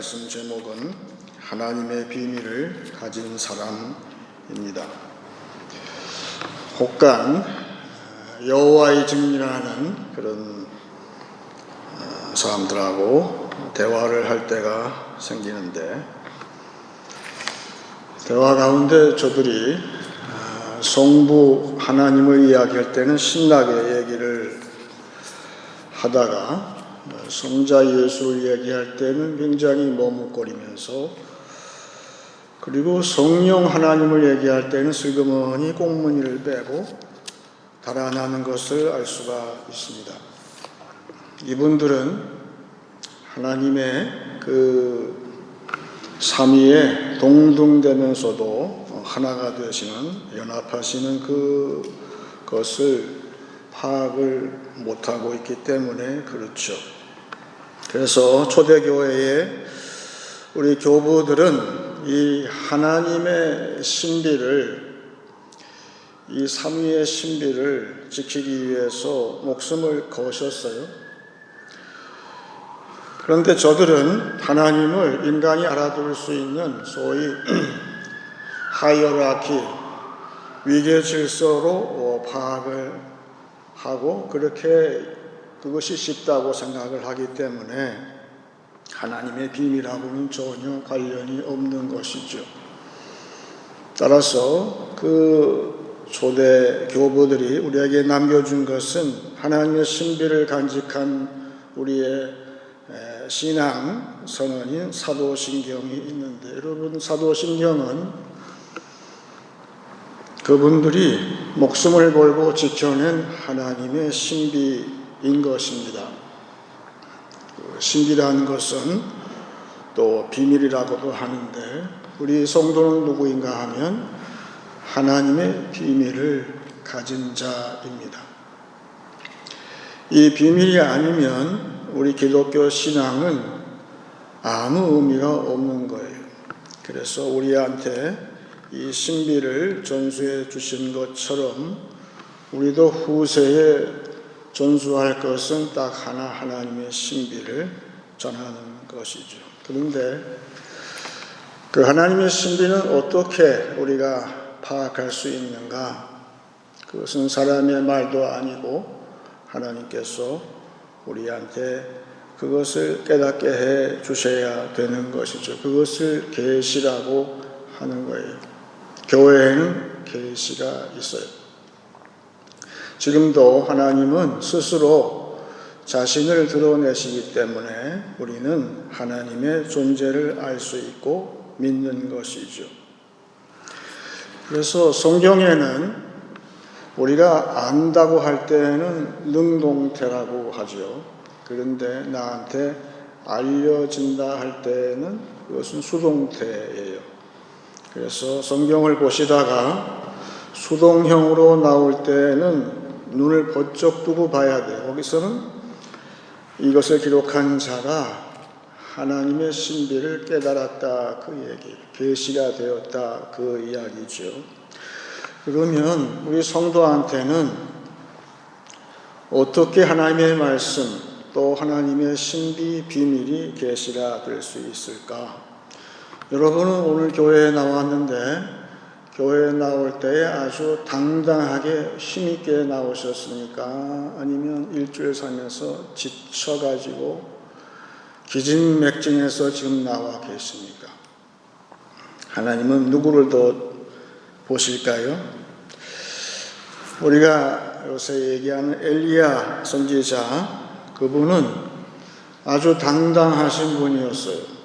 말씀 제목은 하나님의 비밀을 가진 사람입니다. 혹간 여호와의 증인이라는 그런 사람들하고 대화를 할 때가 생기는데, 대화 가운데 저들이 성부 하나님을 이야기할 때는 신나게 얘기를 하다가 성자 예수를 얘기할 때는 굉장히 머뭇거리면서, 그리고 성령 하나님을 얘기할 때는 슬그머니 꽁무니를 빼고 달아나는 것을 알 수가 있습니다. 이분들은 하나님의 그 삼위에 동등되면서도 하나가 되시는, 연합하시는 그것을 파악을 못하고 있기 때문에 그렇죠. 그래서 초대교회의 우리 교부들은 이 하나님의 신비를, 이 삼위의 신비를 지키기 위해서 목숨을 거셨어요. 그런데 저들은 하나님을 인간이 알아들을 수 있는 소위 하이어라키, 위계 질서로 파악을 하고 그렇게 그것이 쉽다고 생각을 하기 때문에 하나님의 비밀하고는 전혀 관련이 없는 것이죠. 따라서 그 초대 교부들이 우리에게 남겨준 것은 하나님의 신비를 간직한 우리의 신앙 선언인 사도신경이 있는데, 여러분, 사도신경은 그분들이 목숨을 걸고 지켜낸 하나님의 신비인 것입니다. 신비라는 것은 또 비밀이라고도 하는데, 우리 성도는 누구인가 하면 하나님의 비밀을 가진 자입니다. 이 비밀이 아니면 우리 기독교 신앙은 아무 의미가 없는 거예요. 그래서 우리한테 이 신비를 전수해 주신 것처럼 우리도 후세에 전수할 것은 딱 하나, 하나님의 신비를 전하는 것이죠. 그런데 그 하나님의 신비는 어떻게 우리가 파악할 수 있는가? 그것은 사람의 말도 아니고 하나님께서 우리한테 그것을 깨닫게 해 주셔야 되는 것이죠. 그것을 계시라고 하는 거예요. 교회에는 계시가 있어요. 지금도 하나님은 스스로 자신을 드러내시기 때문에 우리는 하나님의 존재를 알 수 있고 믿는 것이죠. 그래서 성경에는 우리가 안다고 할 때는 능동태라고 하죠. 그런데 나한테 알려진다 할 때는 그것은 수동태예요. 그래서 성경을 보시다가 수동형으로 나올 때는 눈을 번쩍 뜨고 봐야 돼요. 거기서는 이것을 기록한 자가 하나님의 신비를 깨달았다, 그 얘기, 계시가 되었다, 그 이야기죠. 그러면 우리 성도한테는 어떻게 하나님의 말씀 또 하나님의 신비 비밀이 계시가 될 수 있을까? 여러분은 오늘 교회에 나왔는데 교회에 나올 때에 아주 당당하게 힘있게 나오셨습니까? 아니면 일주일 살면서 지쳐가지고 기진맥진해서 지금 나와 계십니까? 하나님은 누구를 더 보실까요? 우리가 요새 얘기하는 엘리야 선지자, 그분은 아주 당당하신 분이었어요.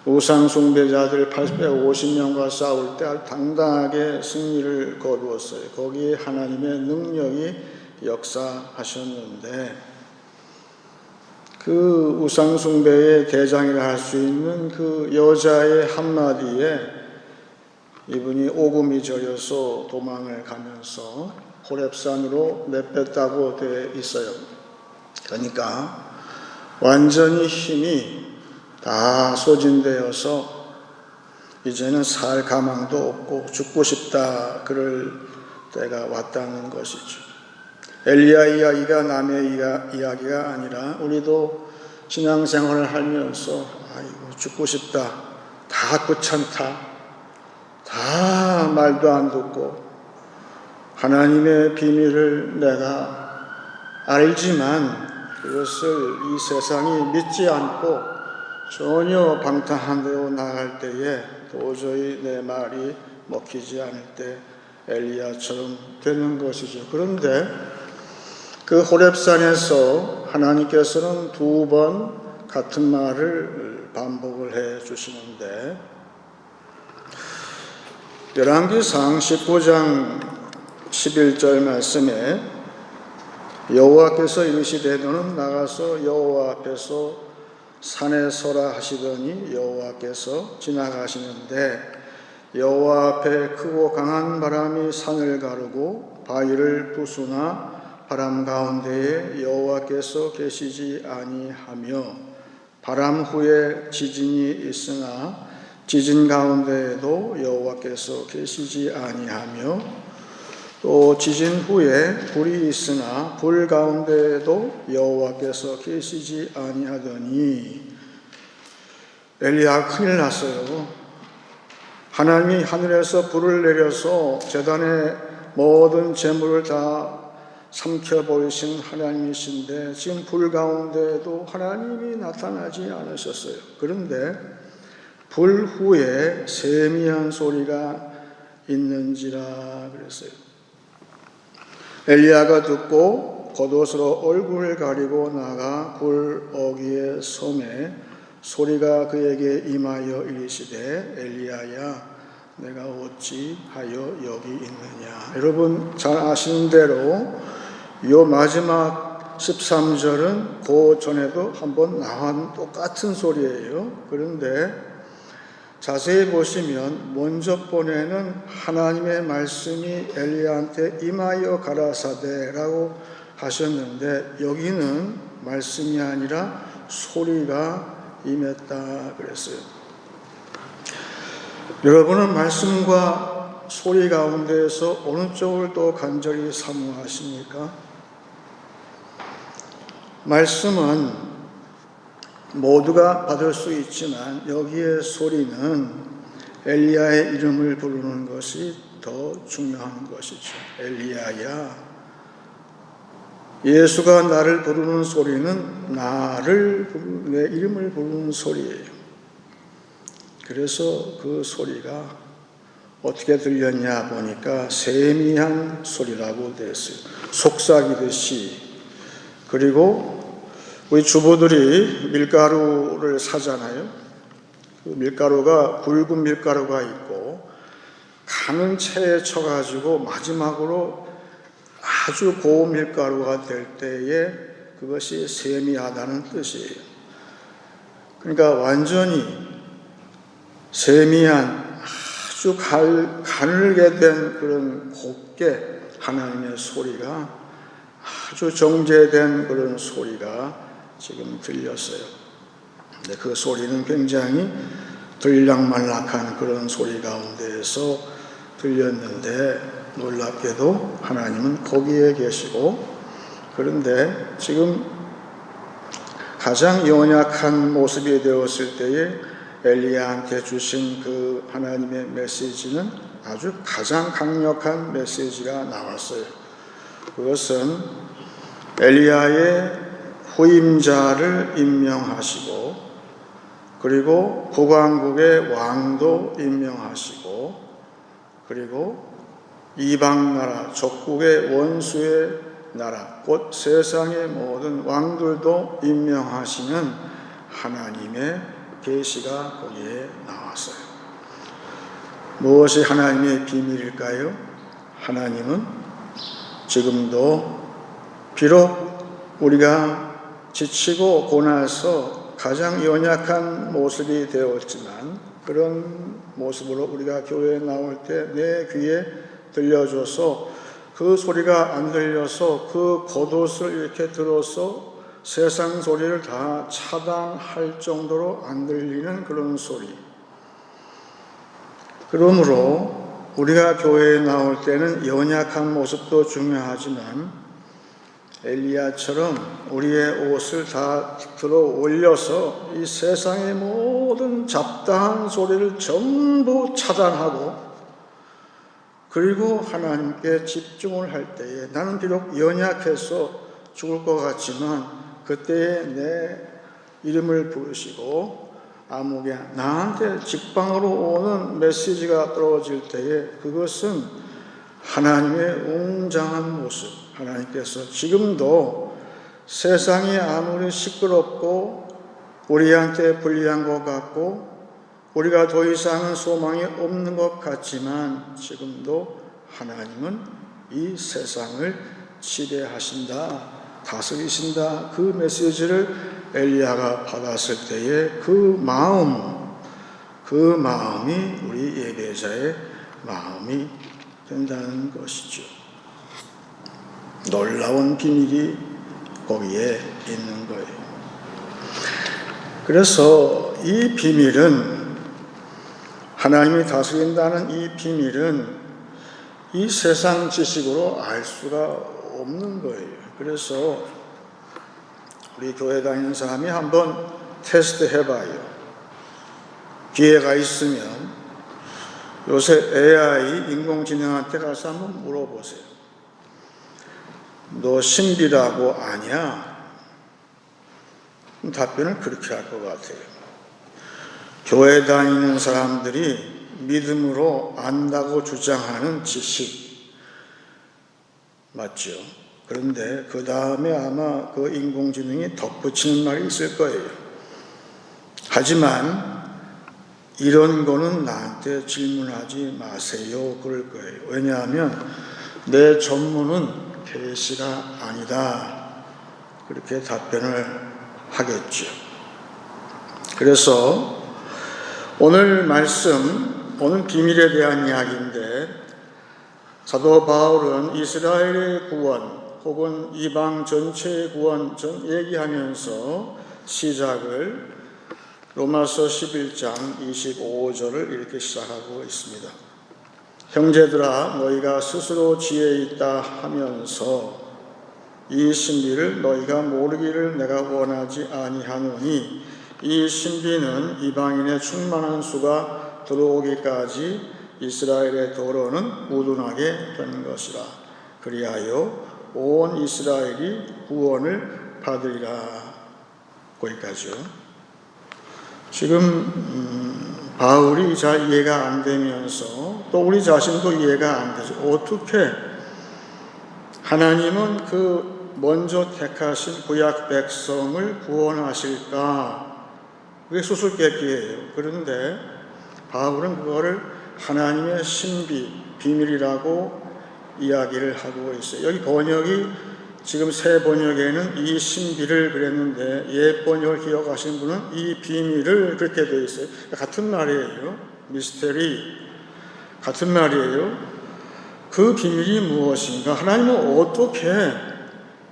우상 숭배자들 850명과 싸울 때 당당하게 승리를 거두었어요. 거기에 하나님의 능력이 역사하셨는데, 그 우상 숭배의 대장이라 할 수 있는 그 여자의 한마디에 이분이 오금이 저려서 도망을 가면서 호렙산으로 내뺐다고 되어 있어요. 그러니까 완전히 힘이 다 소진되어서 이제는 살 가망도 없고 죽고 싶다 그럴 때가 왔다는 것이죠. 엘리야 이야기가 남의 이야기가 아니라 우리도 신앙생활을 하면서 아이고 죽고 싶다, 다 귀찮다, 다 말도 안 듣고 하나님의 비밀을 내가 알지만 그것을 이 세상이 믿지 않고 전혀 방탕한 데로 나갈 때에 도저히 내 말이 먹히지 않을 때 엘리야처럼 되는 것이죠. 그런데 그 호렙산에서 하나님께서는 2번 같은 말을 반복을 해 주시는데 열왕기상 19장 11절 말씀에 여호와께서 이르시되 너는 나가서 여호와 앞에서 산에 서라 하시더니 여호와께서 지나가시는데 여호와 앞에 크고 강한 바람이 산을 가르고 바위를 부수나 바람 가운데에 여호와께서 계시지 아니하며 바람 후에 지진이 있으나 지진 가운데에도 여호와께서 계시지 아니하며 또 지진 후에 불이 있으나 불 가운데에도 여호와께서 계시지 아니하더니 엘리야 큰일 났어요. 하나님이 하늘에서 불을 내려서 제단의 모든 재물을 다 삼켜버리신 하나님이신데 지금 불 가운데에도 하나님이 나타나지 않으셨어요. 그런데 불 후에 세미한 소리가 있는지라 그랬어요. 엘리야가 듣고 겉옷으로 얼굴을 가리고 나가 불 어귀에 섬에 소리가 그에게 임하여 이르시되 엘리야야 내가 어찌하여 여기 있느냐. 여러분 잘 아시는 대로 요 마지막 13절은 그 전에도 한번 나온 똑같은 소리예요. 그런데 자세히 보시면 먼저 번에는 하나님의 말씀이 엘리야한테 임하여 가라사대라고 하셨는데 여기는 말씀이 아니라 소리가 임했다 그랬어요. 여러분은 말씀과 소리 가운데에서 어느 쪽을 더 간절히 사모하십니까? 말씀은 모두가 받을 수 있지만 여기에 소리는 엘리야의 이름을 부르는 것이 더 중요한 것이죠. 엘리야야, 예수가 나를 부르는 소리는 내 이름을 부르는 소리예요. 그래서 그 소리가 어떻게 들렸냐 보니까 세미한 소리라고 되어 있어요. 속삭이듯이. 그리고 우리 주부들이 밀가루를 사잖아요. 그 밀가루가 굵은 밀가루가 있고 가는 채에 쳐가지고 마지막으로 아주 고운 밀가루가 될 때에 그것이 세미하다는 뜻이에요. 그러니까 완전히 세미한 아주 가늘게 된 그런 곱게 하나님의 소리가 아주 정제된 그런 소리가 지금 들렸어요. 근데 그 소리는 굉장히 들락말락한 그런 소리 가운데에서 들렸는데 놀랍게도 하나님은 거기에 계시고 그런데 지금 가장 연약한 모습이 되었을 때에 엘리야한테 주신 그 하나님의 메시지는 아주 가장 강력한 메시지가 나왔어요. 그것은 엘리야의 후임자를 임명하시고 그리고 북왕국의 왕도 임명하시고 그리고 이방 나라 족국의 원수의 나라 곧 세상의 모든 왕들도 임명하시는 하나님의 계시가 거기에 나왔어요. 무엇이 하나님의 비밀일까요? 하나님은 지금도 비록 우리가 지치고 고나서 가장 연약한 모습이 되었지만 그런 모습으로 우리가 교회에 나올 때 내 귀에 들려줘서 그 소리가 안 들려서 그 겉옷을 이렇게 들어서 세상 소리를 다 차단할 정도로 안 들리는 그런 소리. 그러므로 우리가 교회에 나올 때는 연약한 모습도 중요하지만 엘리야처럼 우리의 옷을 다 들어 올려서 이 세상의 모든 잡다한 소리를 전부 차단하고 그리고 하나님께 집중을 할 때에 나는 비록 연약해서 죽을 것 같지만 그때에 내 이름을 부르시고 아무개 나한테 직방으로 오는 메시지가 떨어질 때에 그것은 하나님의 웅장한 모습, 하나님께서 지금도 세상이 아무리 시끄럽고 우리한테 불리한 것 같고 우리가 더 이상은 소망이 없는 것 같지만 지금도 하나님은 이 세상을 지배하신다, 다스리신다. 그 메시지를 엘리야가 받았을 때에 그 마음이 우리 예배자의 마음이 된다는 것이죠. 놀라운 비밀이 거기에 있는 거예요. 그래서 이 비밀은 하나님이 다스린다는 이 비밀은 이 세상 지식으로 알 수가 없는 거예요. 그래서 우리 교회 다니는 사람이 한번 테스트 해봐요. 기회가 있으면 요새 AI 인공지능한테 가서 한번 물어보세요. 너 신비라고 아냐? 답변을 그렇게 할 것 같아요. 교회 다니는 사람들이 믿음으로 안다고 주장하는 지식 맞죠? 그런데 그 다음에 아마 그 인공지능이 덧붙이는 말이 있을 거예요. 하지만 이런 거는 나한테 질문하지 마세요. 그럴 거예요. 왜냐하면 내 전문은 계시가 아니다. 그렇게 답변을 하겠죠. 그래서 오늘 말씀, 오늘 비밀에 대한 이야기인데 사도 바울은 이스라엘의 구원 혹은 이방 전체의 구원 얘기하면서 시작을 로마서 11장 25절을 이렇게 시작하고 있습니다. 형제들아 너희가 스스로 지혜 있다 하면서 이 신비를 너희가 모르기를 내가 원하지 아니하노니 이 신비는 이방인의 충만한 수가 들어오기까지 이스라엘의 도로는 우둔하게 된 것이라. 그리하여 온 이스라엘이 구원을 받으리라. 거기까지요. 지금 바울이 잘 이해가 안 되면서 또 우리 자신도 이해가 안 되죠. 어떻게 하나님은 그 먼저 택하신 구약 백성을 구원하실까? 그게 수수께끼예요. 그런데 바울은 그거를 하나님의 신비, 비밀이라고 이야기를 하고 있어요. 여기 번역이 지금 새 번역에는 이 신비를 그랬는데 옛 번역을 기억하시는 분은 이 비밀을 그렇게 되어 있어요. 같은 말이에요. 미스테리 같은 말이에요. 그 비밀이 무엇인가? 하나님은 어떻게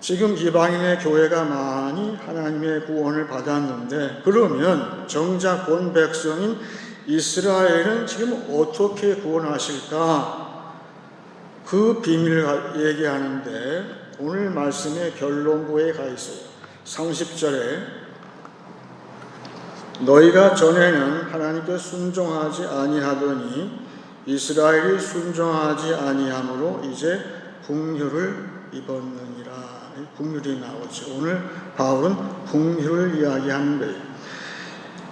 지금 이방인의 교회가 많이 하나님의 구원을 받았는데 그러면 정작 본 백성인 이스라엘은 지금 어떻게 구원하실까? 그 비밀을 얘기하는데 오늘 말씀의 결론부에 가 있어요. 30절에 너희가 전에는 하나님께 순종하지 아니하더니 이스라엘이 순종하지 아니함으로 이제 긍휼을 입었느니라. 긍휼이 나오죠. 오늘 바울은 긍휼을 이야기하는 거예요.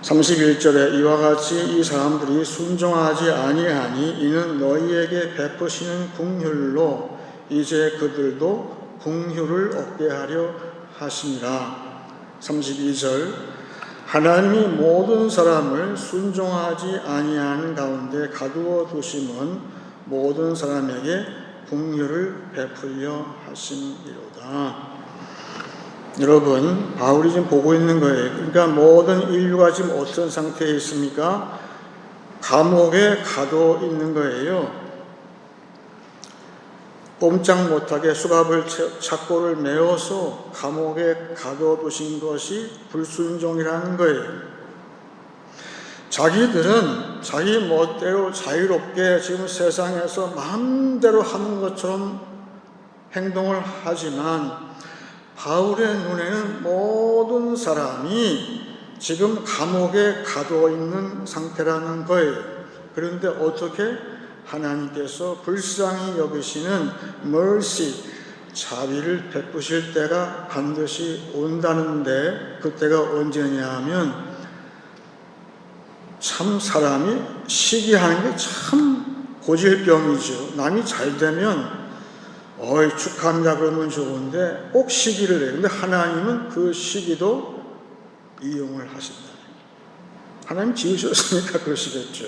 31절에 이와 같이 이 사람들이 순종하지 아니하니 이는 너희에게 베푸시는 긍휼로 이제 그들도 긍휼을 얻게 하려 하시니라. 32절 하나님이 모든 사람을 순종하지 아니하는 가운데 가두어 두심은 모든 사람에게 긍휼을 베풀려 하심이로다. 여러분, 바울이 지금 보고 있는 거예요. 그러니까 모든 인류가 지금 어떤 상태에 있습니까? 감옥에 가둬 있는 거예요. 꼼짝 못하게 수갑을 착고를 메어서 감옥에 가둬두신 것이 불순종이라는 거예요. 자기들은 자기 멋대로 자유롭게 지금 세상에서 마음대로 하는 것처럼 행동을 하지만 바울의 눈에는 모든 사람이 지금 감옥에 가두어 있는 상태라는 거예요. 그런데 어떻게 하나님께서 불쌍히 여기시는 mercy, 자비를 베푸실 때가 반드시 온다는데, 그때가 언제냐 하면 참 사람이 시기하는 게 참 고질병이죠. 남이 잘 되면 어이 축하합니다 그러면 좋은데 꼭 시기를 해요. 근데 하나님은 그 시기도 이용을 하신다. 하나님 지으셨으니까 그러시겠죠.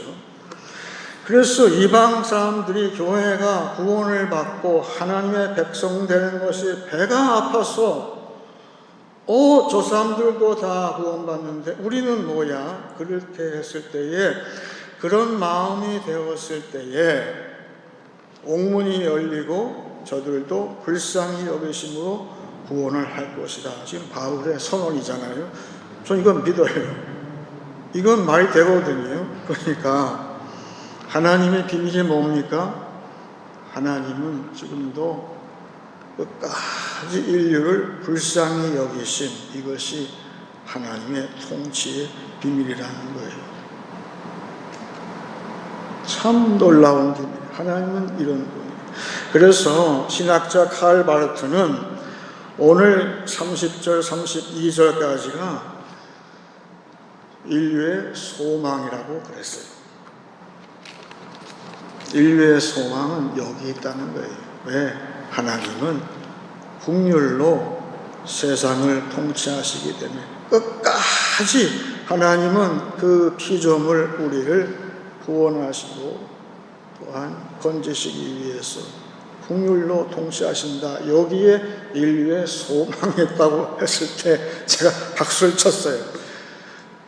그래서 이방 사람들이 교회가 구원을 받고 하나님의 백성 되는 것이 배가 아파서 저 사람들도 다 구원받는데 우리는 뭐야? 그렇게 했을 때에, 그런 마음이 되었을 때에 옥문이 열리고 저들도 불쌍히 여기심으로 구원을 할 것이다. 지금 바울의 선언이잖아요. 전 이건 믿어요. 이건 말이 되거든요. 그러니까 하나님의 비밀이 뭡니까? 하나님은 지금도 끝까지 인류를 불쌍히 여기심, 이것이 하나님의 통치의 비밀이라는 거예요. 참 놀라운 비밀. 하나님은 이런 분이에요. 그래서 신학자 칼 바르트는 오늘 30절, 32절까지가 인류의 소망이라고 그랬어요. 인류의 소망은 여기 있다는 거예요. 왜? 하나님은 긍휼로 세상을 통치하시기 때문에 끝까지 하나님은 그 피조물 우리를 구원하시고 또한 건지시기 위해서 긍휼로 통치하신다. 여기에 인류의 소망이 있다고 했을 때 제가 박수를 쳤어요.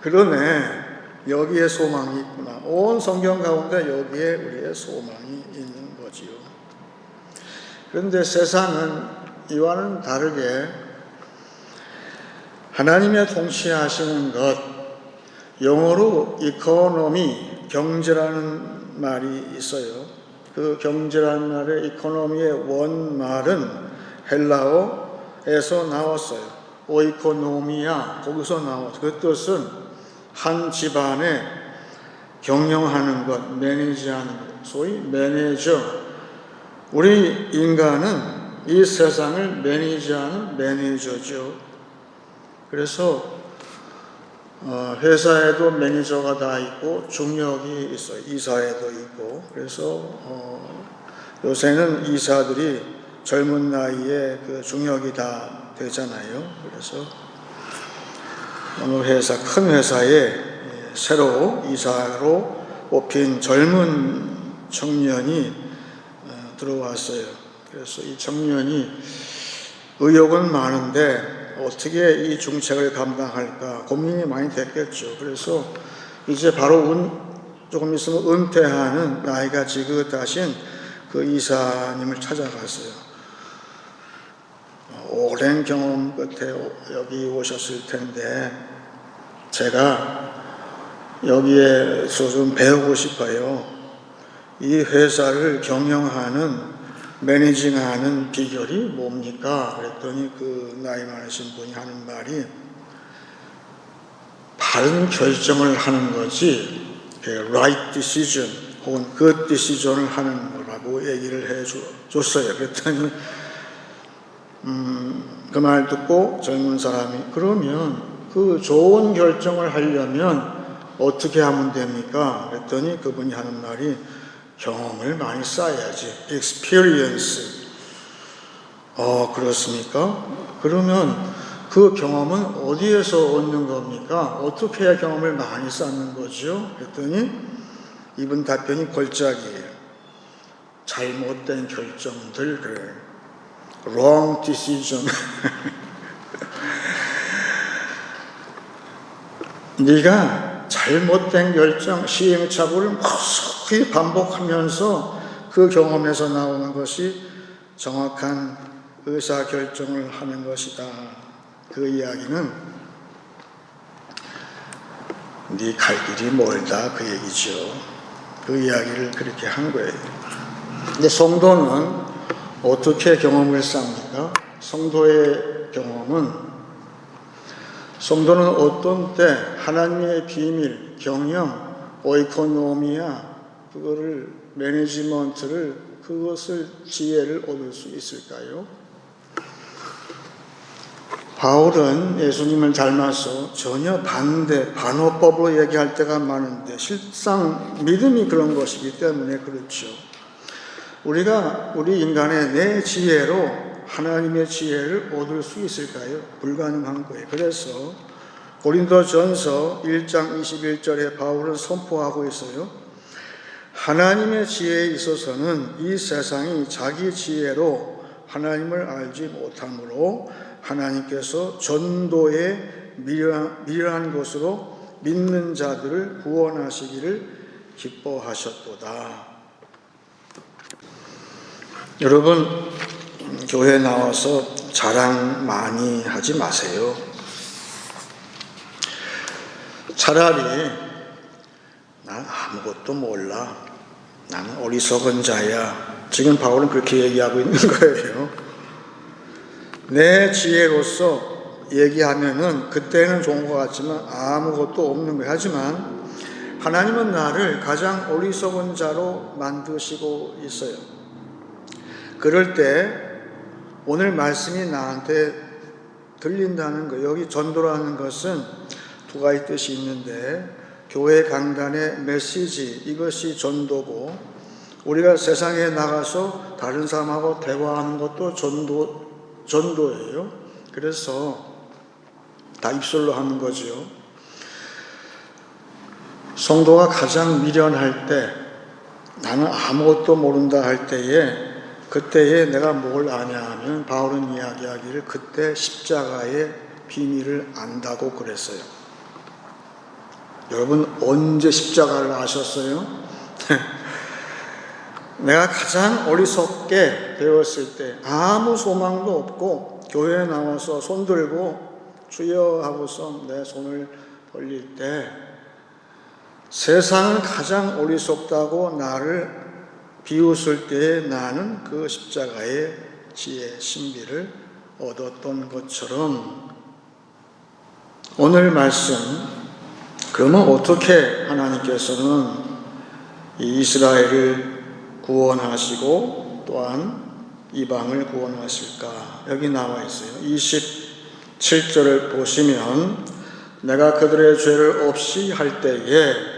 그러네. 여기에 소망이 있구나. 온 성경 가운데 여기에 우리의 소망이 있는 거지요. 그런데 세상은 이와는 다르게 하나님의 통치하시는 것, 영어로 이코노미, 경제라는 말이 있어요. 그 경제라는 말의 이코노미의 원말은 헬라어에서 나왔어요. 오이코노미아, 거기서 나왔어요. 그 뜻은 한 집안에 경영하는 것, 매니지하는 것, 소위 매니저. 우리 인간은 이 세상을 매니지하는 매니저죠. 그래서 회사에도 매니저가 다 있고 중역이 있어요. 이사에도 있고. 그래서 요새는 이사들이 젊은 나이에 그 중역이 다 되잖아요. 그래서 어느 회사, 큰 회사에 새로 이사로 뽑힌 젊은 청년이 들어왔어요. 그래서 이 청년이 의욕은 많은데 어떻게 이 중책을 감당할까 고민이 많이 됐겠죠. 그래서 이제 바로 조금 있으면 은퇴하는 나이가 지긋하신 그 이사님을 찾아갔어요. 오랜 경험 끝에 여기 오셨을 텐데 제가 여기에서 좀 배우고 싶어요. 이 회사를 경영하는, 매니징하는 비결이 뭡니까? 그랬더니 그 나이 많으신 분이 하는 말이 바른 결정을 하는 거지 right decision 혹은 good decision을 하는 거라고 얘기를 해줬어요. 그랬더니 그 말 듣고 젊은 사람이 그러면 그 좋은 결정을 하려면 어떻게 하면 됩니까? 그랬더니 그분이 하는 말이 경험을 많이 쌓아야지. experience. 그렇습니까? 그러면 그 경험은 어디에서 얻는 겁니까? 어떻게 해야 경험을 많이 쌓는 거죠? 그랬더니 이분 답변이 골짜기예요. 잘못된 결정들, 그래요. wrong decision. 네가 잘못된 결정, 시행착오를 무수히 반복하면서 그 경험에서 나오는 것이 정확한 의사결정을 하는 것이다. 그 이야기는 네 갈 길이 멀다 그 얘기죠. 그 이야기를 그렇게 한 거예요. 근데 성도는 어떻게 경험을 쌓습니까? 성도의 경험은 성도는 어떤 때 하나님의 비밀, 경영, 오이코노미아 그거를 매니지먼트를 그것을 지혜를 얻을 수 있을까요? 바울은 예수님을 닮아서 전혀 반어법으로 얘기할 때가 많은데 실상 믿음이 그런 것이기 때문에 그렇죠. 우리가 우리 인간의 내 지혜로 하나님의 지혜를 얻을 수 있을까요? 불가능한 거예요. 그래서 고린도전서 1장 21절에 바울은 선포하고 있어요. 하나님의 지혜에 있어서는 이 세상이 자기 지혜로 하나님을 알지 못하므로 하나님께서 전도에 미련한 것으로 믿는 자들을 구원하시기를 기뻐하셨도다. 여러분, 교회 나와서 자랑 많이 하지 마세요. 차라리 난 아무것도 몰라. 나는 어리석은 자야. 지금 바울은 그렇게 얘기하고 있는 거예요. 내 지혜로서 얘기하면은 그때는 좋은 것 같지만 아무것도 없는 거예요. 하지만 하나님은 나를 가장 어리석은 자로 만드시고 있어요. 그럴 때 오늘 말씀이 나한테 들린다는 거, 여기 전도라는 것은 두 가지 뜻이 있는데 교회 강단의 메시지, 이것이 전도고 우리가 세상에 나가서 다른 사람하고 대화하는 것도 전도예요. 그래서 다 입술로 하는 거죠. 성도가 가장 미련할 때, 나는 아무것도 모른다 할 때에, 그때에 내가 뭘 아냐 하면 바울은 이야기하기를 그때 십자가의 비밀을 안다고 그랬어요. 여러분 언제 십자가를 아셨어요? 내가 가장 어리석게 되었을 때 아무 소망도 없고 교회에 나와서 손 들고 주여 하고서 내 손을 벌릴 때 세상은 가장 어리석다고 나를 비웃을 때에 나는 그 십자가의 지혜 신비를 얻었던 것처럼 오늘 말씀, 그러면 어떻게 하나님께서는 이스라엘을 구원하시고 또한 이방을 구원하실까? 여기 나와 있어요. 27절을 보시면 내가 그들의 죄를 없이 할 때에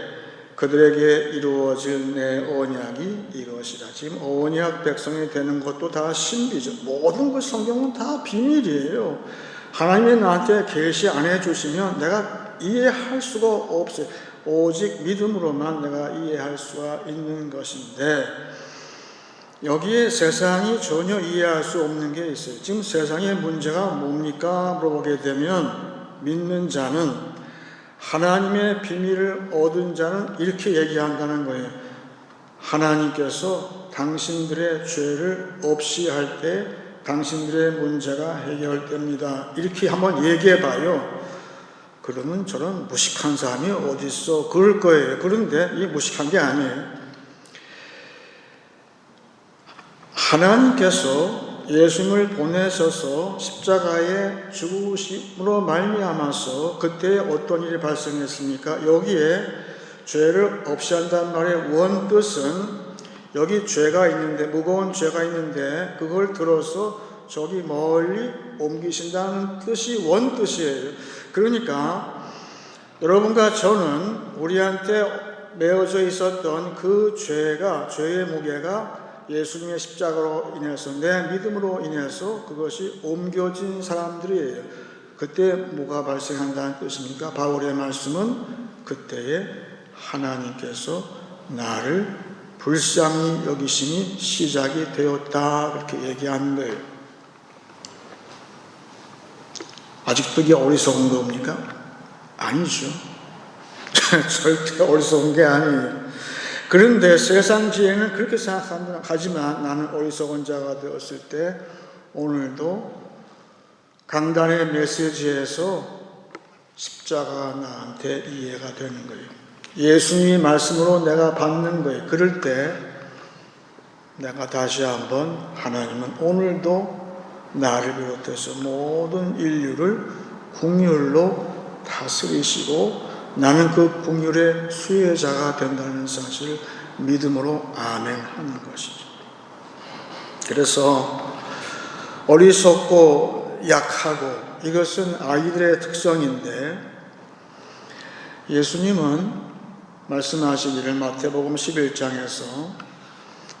그들에게 이루어질 내 언약이 이것이라. 지금 언약 백성이 되는 것도 다 신비죠. 모든 것 성경은 다 비밀이에요. 하나님이 나한테 계시 안 해주시면 내가 이해할 수가 없어요. 오직 믿음으로만 내가 이해할 수가 있는 것인데 여기에 세상이 전혀 이해할 수 없는 게 있어요. 지금 세상의 문제가 뭡니까? 물어보게 되면 믿는 자는 하나님의 비밀을 얻은 자는 이렇게 얘기한다는 거예요. 하나님께서 당신들의 죄를 없이 할 때 당신들의 문제가 해결됩니다. 이렇게 한번 얘기해 봐요. 그러면 저런 무식한 사람이 어디 있어? 그럴 거예요. 그런데 이게 무식한 게 아니에요. 하나님께서 예수님을 보내셔서 십자가에 죽으심으로 말미암아서 그때 어떤 일이 발생했습니까? 여기에 죄를 없이 한다는 말의 원뜻은 여기 죄가 있는데, 무거운 죄가 있는데 그걸 들어서 저기 멀리 옮기신다는 뜻이 원뜻이에요. 그러니까 여러분과 저는 우리한테 메어져 있었던 그 죄의 무게가 예수님의 십자가로 인해서 내 믿음으로 인해서 그것이 옮겨진 사람들이에요. 그때 뭐가 발생한다는 뜻입니까? 바울의 말씀은 그때에 하나님께서 나를 불쌍히 여기심이 시작이 되었다 그렇게 얘기하는 거예요. 아직도 이게 어리석은 겁니까? 아니죠. 절대 어리석은 게 아니에요. 그런데 세상 지혜는 그렇게 생각합니다. 하지만 나는 어리석은 자가 되었을 때 오늘도 강단의 메시지에서 십자가가 나한테 이해가 되는 거예요. 예수님의 말씀으로 내가 받는 거예요. 그럴 때 내가 다시 한번 하나님은 오늘도 나를 비롯해서 모든 인류를 긍휼로 다스리시고 나는 그 긍휼의 수혜자가 된다는 사실을 믿음으로 아멘하는 것이죠. 그래서 어리석고 약하고 이것은 아이들의 특성인데 예수님은 말씀하시기를 마태복음 11장에서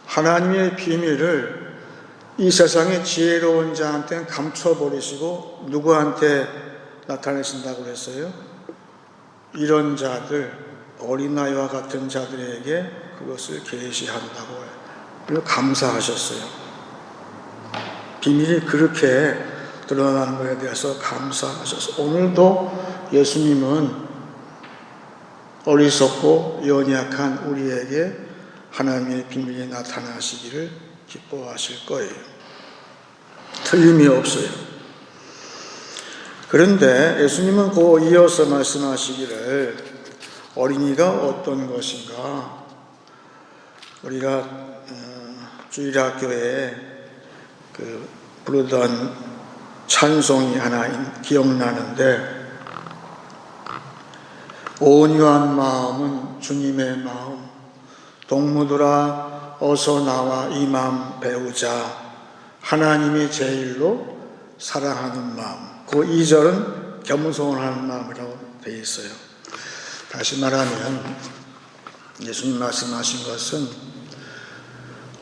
하나님의 비밀을 이 세상의 지혜로운 자한테는 감춰버리시고 누구한테 나타내신다고 그랬어요? 이런 자들, 어린아이와 같은 자들에게 그것을 계시한다고 해요. 그리고 감사하셨어요. 비밀이 그렇게 드러나는 것에 대해서 감사하셨어요. 오늘도 예수님은 어리석고 연약한 우리에게 하나님의 비밀이 나타나시기를 기뻐하실 거예요. 틀림이 없어요. 그런데 예수님은 그 이어서 말씀하시기를 어린이가 어떤 것인가? 우리가 주일학교에 부르던 찬송이 하나 기억나는데 온유한 마음은 주님의 마음, 동무들아 어서 나와 이 마음 배우자, 하나님이 제일로 사랑하는 마음. 그 2절은 겸손한 마음이라고 되어 있어요. 다시 말하면 예수님 말씀하신 것은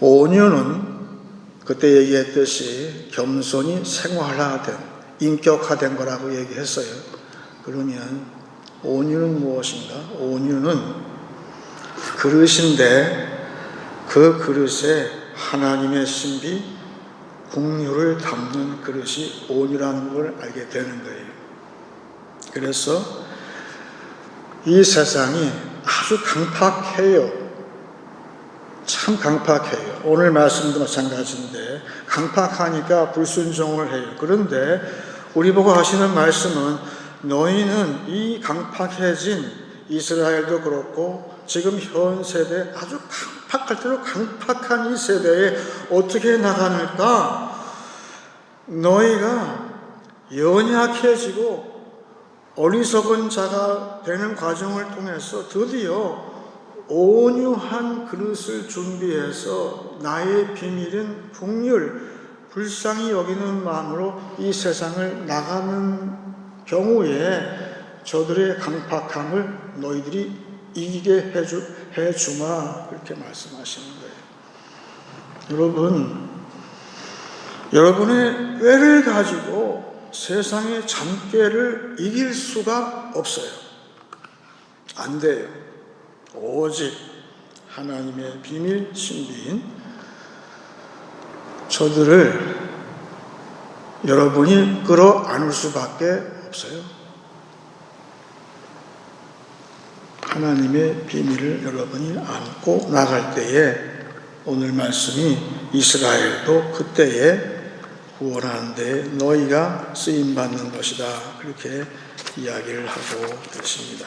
온유는 그때 얘기했듯이 겸손이 생활화된, 인격화된 거라고 얘기했어요. 그러면 온유는 무엇인가? 온유는 그릇인데 그 그릇에 하나님의 신비, 긍휼을 담는 그릇이 온유라는 걸 알게 되는 거예요. 그래서 이 세상이 아주 강팍해요. 참 강팍해요. 오늘 말씀도 마찬가지인데 강팍하니까 불순종을 해요. 그런데 우리 보고 하시는 말씀은 너희는 이 강팍해진 이스라엘도 그렇고 지금 현 세대 아주 강팍할 대로 강팍한 이 세대에 어떻게 나가는가? 너희가 연약해지고 어리석은 자가 되는 과정을 통해서 드디어 온유한 그릇을 준비해서 나의 비밀은 긍휼, 불쌍히 여기는 마음으로 이 세상을 나가는 경우에 저들의 강팍함을 너희들이 이기게 해주마, 그렇게 말씀하시는 거예요. 여러분의 꾀를 가지고 세상의 잠깨를 이길 수가 없어요. 안 돼요. 오직 하나님의 비밀 신비인 저들을 여러분이 끌어안을 수밖에 없어요. 하나님의 비밀을 여러분이 안고 나갈 때에 오늘 말씀이 이스라엘도 그때에 구원하는 데 너희가 쓰임받는 것이다, 그렇게 이야기를 하고 계십니다.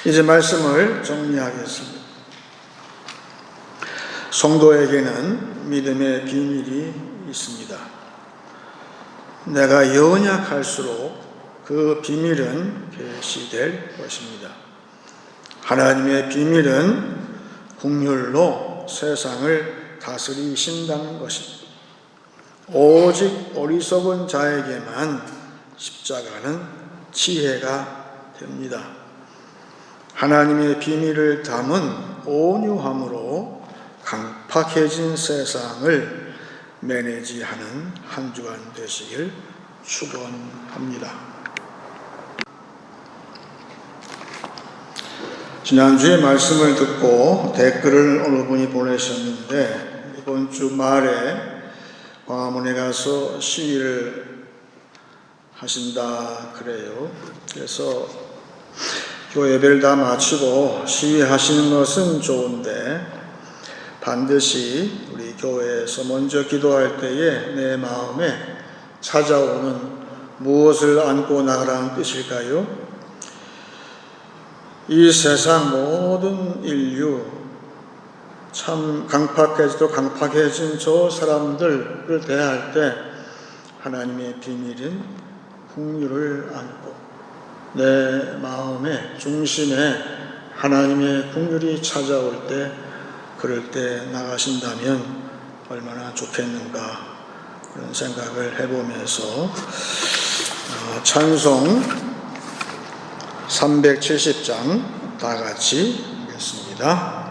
이제 말씀을 정리하겠습니다. 성도에게는 믿음의 비밀이 있습니다. 내가 연약할수록 그 비밀은 계시될 것입니다. 하나님의 비밀은 긍휼로 세상을 다스리신다는 것입니다. 오직 어리석은 자에게만 십자가는 지혜가 됩니다. 하나님의 비밀을 담은 온유함으로 강팍해진 세상을 매니지하는 한 주간 되시길 축원합니다. 지난주에 말씀을 듣고 댓글을 어느 분이 보내셨는데 이번 주 말에 광화문에 가서 시위를 하신다 그래요. 그래서 교회 예배를 다 마치고 시위하시는 것은 좋은데 반드시 우리 교회에서 먼저 기도할 때에 내 마음에 찾아오는 무엇을 안고 나가라는 뜻일까요? 이 세상 모든 인류, 참 강팍해지도 강팍해진 저 사람들을 대할 때 하나님의 비밀인 긍휼을 안고 내 마음의 중심에 하나님의 긍휼이 찾아올 때 그럴 때 나가신다면 얼마나 좋겠는가 그런 생각을 해보면서 찬송 370장 다 같이 읽겠습니다.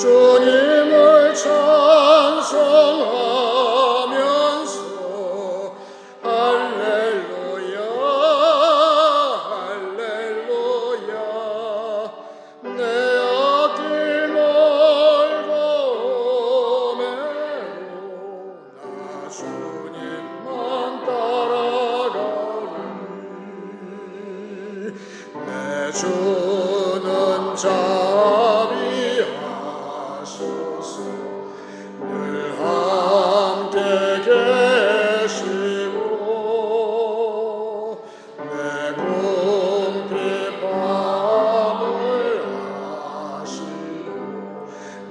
주님을 찬송하면서 할렐루야 할렐루야 내 앞길 멀고 오매도 나 주님만 따라가리 내 주는 늘 함께 계시고 내 궁핍함을 아시고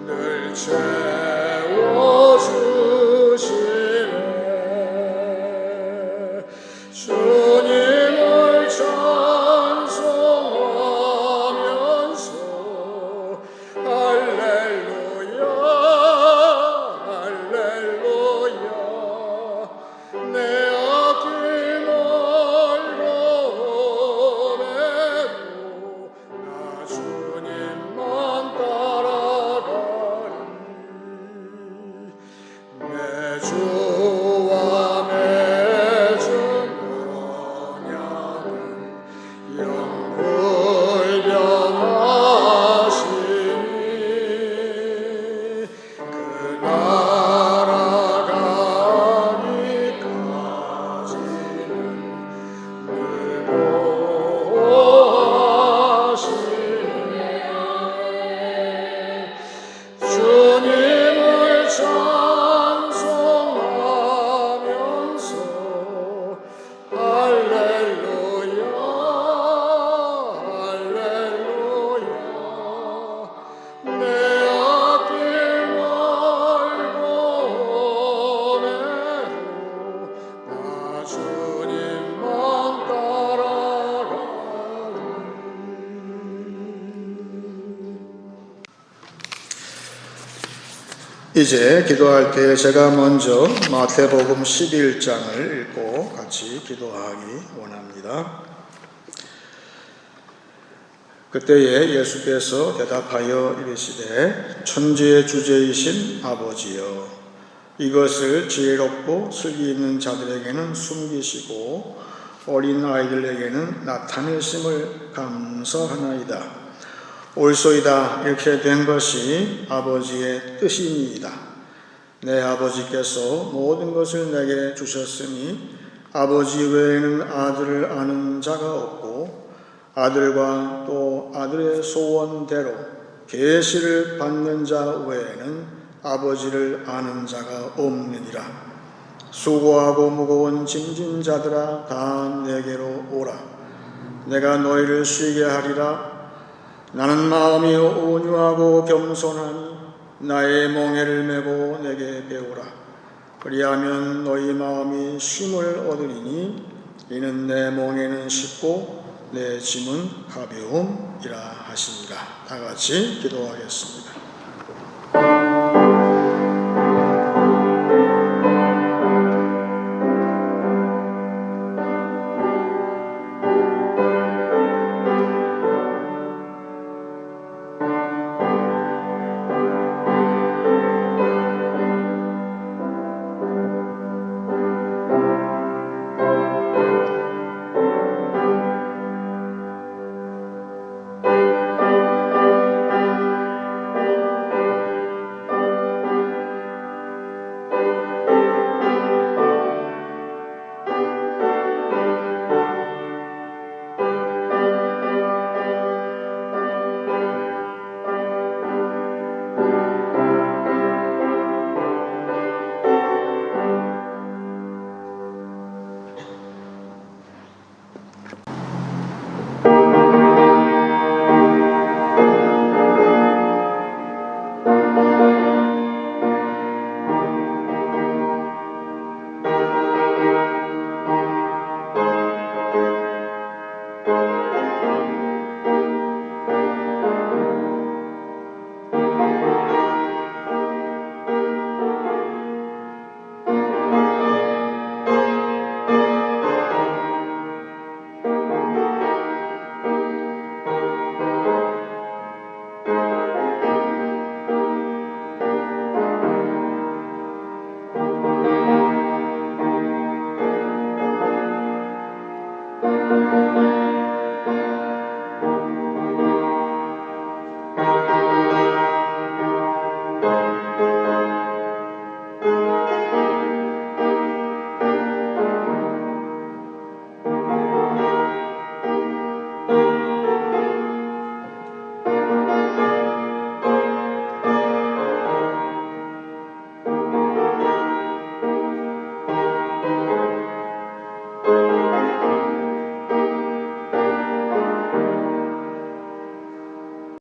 늘 채워주시네 주님을 찬송하면서 할렐루야 할렐루야 내 앞길 멀고 오매도 나 주님만 따라가리 내 주와 맺은 언약은 영불변하시니 그 날아가기까지는 늘 보호하시네 주님을 찬송하면서 할렐루야 할렐루야 내 앞길 멀고 오매도 나 주님만 따라가리 이제 기도할 때 제가 먼저 마태복음 11장을 읽고 같이 기도하기 원합니다. 그때에 예수께서 대답하여 이르시되 천지의 주제이신 아버지여 이것을 지혜롭고 슬기 있는 자들에게는 숨기시고 어린 아이들에게는 나타내심을 감사하나이다. 옳소이다. 이렇게 된 것이 아버지의 뜻이니이다. 내 아버지께서 모든 것을 내게 주셨으니 아버지 외에는 아들을 아는 자가 없고 아들과 또 아들의 소원대로 계시를 받는 자 외에는 아버지를 아는 자가 없느니라. 수고하고 무거운 짐진 자들아 다 내게로 오라. 내가 너희를 쉬게 하리라. 나는 마음이 온유하고 겸손하니 나의 멍에를 메고 내게 배우라. 그리하면 너희 마음이 쉼을 얻으리니 이는 내 멍에는 쉽고 내 짐은 가벼움이라 하시니라. 다 같이 기도하겠습니다.